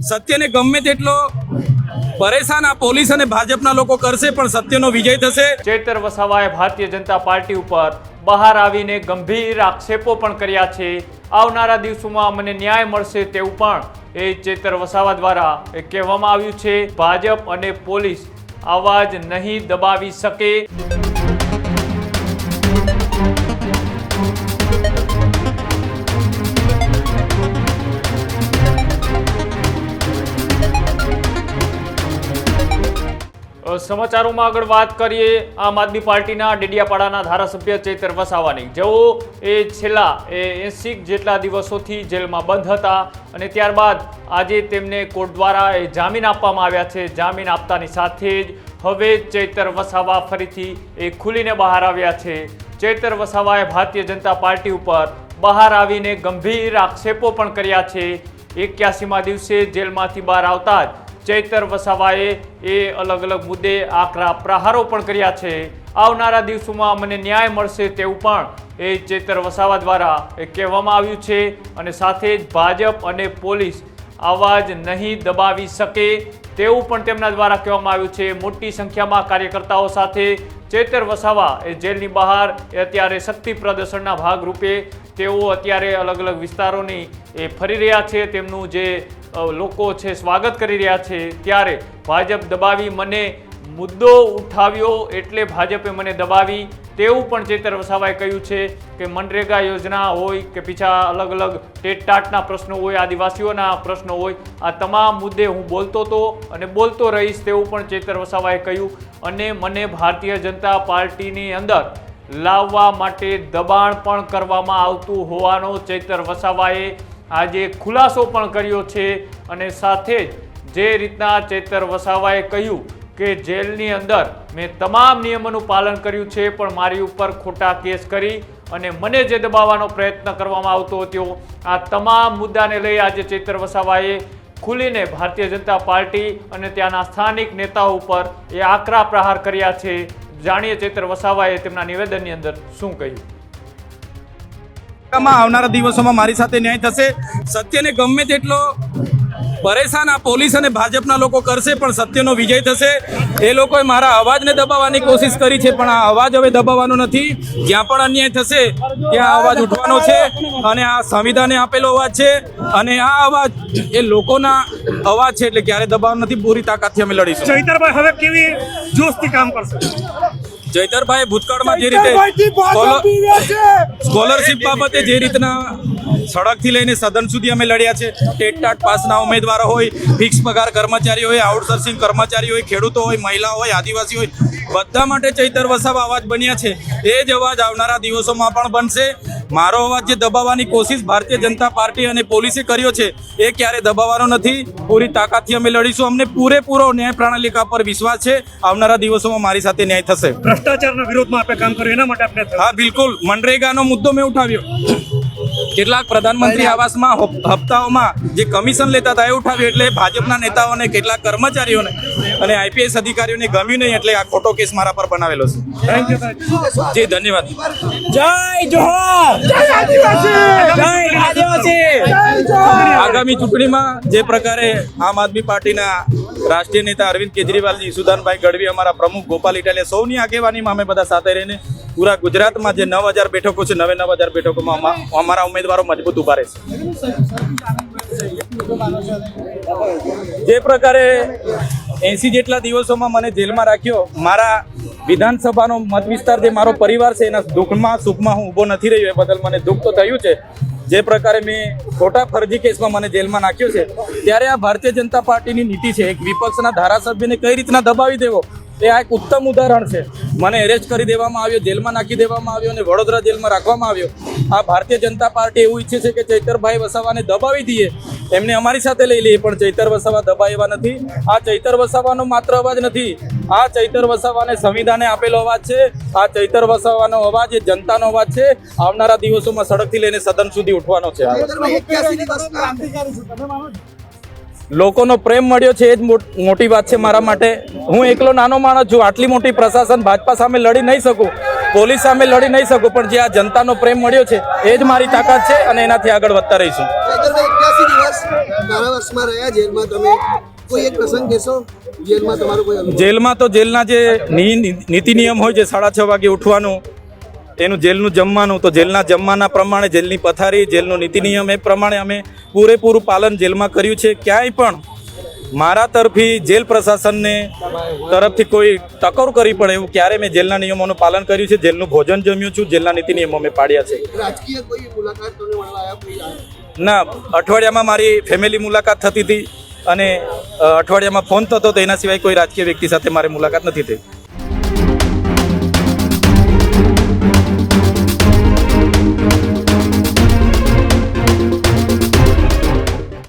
સત્યને ગમે તેટલો પરેશાન આ પોલીસ અને ભાજપના લોકો કરશે, પણ સત્યનો વિજય થશે। ચૈતર વસાવાએ ભારતીય જનતા પાર્ટી ઉપર બહાર આવીને ગંભીર આક્ષેપો પણ કર્યા છે। આવનારા દિવસોમાં મને ન્યાય મળશે તેવું પણ એ ચૈતર વસાવા દ્વારા કહેવામાં આવ્યું છે। ભાજપ અને પોલીસ અવાજ નહીં દબાવી શકે। સમાચારોમાં આગળ વાત કરીએ આમ આદમી પાર્ટીના ડેડિયાપાડાના ધારાસભ્ય ચૈતર વસાવાની, જેઓ છેલ્લા 80 જેટલા દિવસોથી જેલમાં બંધ હતા અને ત્યારબાદ આજે તેમને કોર્ટ દ્વારા જામીન આપવામાં આવ્યા છે। જામીન આપતાની સાથે જ હવે ચૈતર વસાવા ફરીથી ખુલીને બહાર આવ્યા છે। ચૈતર વસાવાએ ભારતીય જનતા પાર્ટી ઉપર બહાર આવીને ગંભીર આક્ષેપો પણ કર્યા છે। 81મા દિવસે જેલમાંથી બહાર આવતા જ ચૈતર વસાવાએ અલગ અલગ મુદ્દે આકરા પ્રહારો પણ કર્યા છે। આવનારા દિવસોમાં મને ન્યાય મળશે તેવું પણ ચૈતર વસાવા દ્વારા કહેવામાં આવ્યું છે અને સાથે જ ભાજપ અને પોલીસ અવાજ નહીં દબાવી શકે તેવું પણ તેમના દ્વારા કહેવામાં આવ્યું છે। મોટી સંખ્યામાં કાર્યકર્તાઓ સાથે ચૈતર વસાવા જેલની બહાર અત્યારે શક્તિ પ્રદર્શનના ભાગરૂપે તેઓ અત્યારે અલગ અલગ વિસ્તારોની ફરી રહ્યા છે। તેમનું જે લોકો છે સ્વાગત કરી રહ્યા છે। ત્યારે ભાજપ દબાવી મને મુદ્દો ઉઠાવ્યો એટલે ભાજપે મને દબાવી તેવું પણ ચૈતર વસાવાએ કહ્યું છે કે મનરેગા યોજના હોય કે બીજા અલગ અલગ ટેટટાટના પ્રશ્નો હોય, આદિવાસીઓના પ્રશ્નો હોય, આ તમામ મુદ્દે હું બોલતો હતો અને બોલતો રહીશ તેવું પણ ચૈતર વસાવાએ કહ્યું અને મને ભારતીય જનતા પાર્ટીની અંદર લાવવા માટે દબાણ પણ કરવામાં આવતું હોવાનો ચૈતર વસાવાએ આજે ખુલાસો પણ કર્યો છે। અને સાથે જ જે રીતના ચૈતર વસાવાએ કહ્યું કે જેલની અંદર મેં તમામ નિયમોનું પાલન કર્યું છે, પણ મારી ઉપર ખોટા કેસ કરી અને મને જે દબાવવાનો પ્રયત્ન કરવામાં આવતો હતો, આ તમામ મુદ્દાને લઈ આજે ચૈતર વસાવાએ ખુલીને ભારતીય જનતા પાર્ટી અને ત્યાંના સ્થાનિક નેતાઓ ઉપર આકરા પ્રહાર કર્યા છે। જાણીએ ચૈતર વસાવાએ તેમના નિવેદનની અંદર શું કહ્યું। આવનારા દિવસોમાં મારી સાથે ન્યાય થશે। સત્યને ગમે તેટલો પરેશાન આ પોલીસ અને ભાજપના લોકો કરશે, પણ સત્યનો વિજય થશે। એ લોકોએ મારા અવાજને દબાવવાની કોશિશ કરી છે, પણ આ અવાજ હવે દબાવવાનો નથી। જ્યાં પણ અન્યાય થશે ત્યાં અવાજ ઉઠવાનો છે અને આ સંવિધાને આપેલો અવાજ છે અને આ અવાજ એ લોકોના અવાજ છે, એટલે ક્યારે દબાવવાનો નથી। પૂરી તાકાતથી અમે લડીશું। ચૈતરભાઈ હવે કેવી જોશથી કામ કરશે? ચૈતરભાઈ ભૂતકાળમાં જે રીતે સ્કોલરશિપ બાબતે જે રીતના સડકથી લઈને સદન સુધી અમે લડ્યા છે, ટેટટાટ પાસના ઉમેદવારો હોય, ફિક્સ પગાર કર્મચારીઓ હોય, આઉટસોર્સિંગ કર્મચારીઓ હોય, ખેડૂતો હોય, મહિલાઓ હોય, આદિવાસી હોય, બધા માટે ચૈતર વસાવા અવાજ બન્યા છે। એ જ અવાજ આવનારા દિવસોમાં પણ બનશે। મારો અવાજ જે દબાવવાની કોશિશ ભારતીય જનતા પાર્ટી અને પોલીસે કર્યો છે એ ક્યારે દબાવવાનો નથી। પૂરી તાકાતથી અમે લડીશું। અમને પૂરેપૂરો ન્યાય પ્રણાલિકા પર વિશ્વાસ છે। આવનારા દિવસોમાં મારી સાથે ન્યાય થશે। ભ્રષ્ટાચારના વિરોધમાં આપણે કામ કર્યું, એના માટે આપણે હા બિલકુલ, મનરેગાનો મુદ્દો મેં ઉઠાવ્યો। કેટલાક પ્રધાનમંત્રી આવાસમાં હપ્તાઓમાં જે કમિશન લેતા હતા એ ઉઠાવ્યું, એટલે ભાજપના નેતાઓને કેટલાક કર્મચારીઓને અને આઈપીએસ અધિકારીઓને ગમ્યું નહીં, એટલે આ ખોટો કેસ મારા પર બનાવેલો છે। જી ધન્યવાદ। જય જોહર, જય આદિવાસી। આગામી ચૂંટણીમાં જે પ્રકારે આમ આદમી પાર્ટીના રાષ્ટ્રીય નેતા અરવિંદ કેજરીવાલજી, સુદાનભાઈ ગઢવી, અમારા પ્રમુખ ગોપાલ ઇટાલિયા, સૌની આગેવાનીમાં અમે બધા સાથે રહીને પૂરા ગુજરાતમાં જે 9000 બેઠકો છે, 9000 બેઠકોમાં અમારા ઉમેદવારો મજબૂત ઉભા રહેશે। જે પ્રકારે 80 જેટલા દિવસોમાં મને જેલમાં રાખ્યો, મારા વિધાનસભાનો મત વિસ્તાર જે મારો પરિવાર છે એના દુઃખમાં સુખમાં હું ઊભો નથી રહ્યો, એ બદલ મને દુઃખ તો થયું છે। જે પ્રકારે મેં ખોટા ફરજી કેસમાં મને જેલમાં નાખ્યો છે, ત્યારે આ ભારતીય જનતા પાર્ટીની નીતિ છે। એક વિપક્ષના ધારાસભ્યને કઈ રીતના દબાવી દેવો એ આ એક ઉત્તમ ઉદાહરણ છે। મને એરેસ્ટ કરી દેવામાં આવ્યો, જેલમાં નાખી દેવામાં આવ્યો અને વડોદરા જેલમાં રાખવામાં આવ્યો। આ ભારતીય જનતા પાર્ટી એવું ઈચ્છે છે કે ચૈતરભાઈ વસાવાને દબાવી દઈએ, એમને અમારી સાથે લઈ લઈએ, પણ ચૈતર વસાવા દબાવ્યા નથી। આ ચૈતર વસાવાનો માત્ર અવાજ નથી, આ ચૈતર વસાવાને સંવિધાને આપેલો અવાજ છે। આ ચૈતર વસાવાનો અવાજ એ જનતાનો અવાજ છે। આવનારા દિવસોમાં સડકથી લઈને સદન સુધી ઉઠવાનો છે। લોકોનો પ્રેમ મળ્યો છે એ જ મોટી વાત છે મારા માટે। હું એકલો નાનો માણસ છું, આટલી મોટી પ્રશાસન ભાજપા સામે લડી નહીં શકું, પોલીસ સામે લડી નહીં શકું, પણ જે આ જનતાનો પ્રેમ મળ્યો છે એ જ મારી તાકાત છે અને એનાથી આગળ વધતા રહીશું। કારાવાસમાં રહ્યા જેલમાં તમે કોઈ એક પ્રસંગ કહેશો જેલમાં તમારો કોઈ અનુભવ? જેલમાં તો જેલના જે નીતિ નિયમ હોય છે 6:30 વાગે ઉઠવાનું, એનું જેલનું જમવાનું, તો જેલના જમવાના પ્રમાણે જેલની પથારી, જેલનો નીતિ નિયમ એ પ્રમાણે અમે પૂરેપૂરું પાલન જેલમાં કર્યું છે. ક્યાંય પણ મારા તરફી જેલ પ્રશાસનને તરફથી કોઈ ટકોર કરી પડે એવું ક્યારે મેં જેલના નિયમોનું પાલન કર્યું છે. જેલનું ભોજન જમ્યું છું, જેલના નીતિ નિયમો મેં પાડ્યા છે. રાજકીય કોઈ મુલાકાત તમને મળવા આવ્યા કોઈ આવ્યા? ના, અઠવાડિયામાં મારી ફેમિલી મુલાકાત થતી હતી અને અઠવાડિયામાં ફોન થતો તો એના સિવાય કોઈ રાજકીય વ્યક્તિ સાથે મારે મુલાકાત નથી થઈ.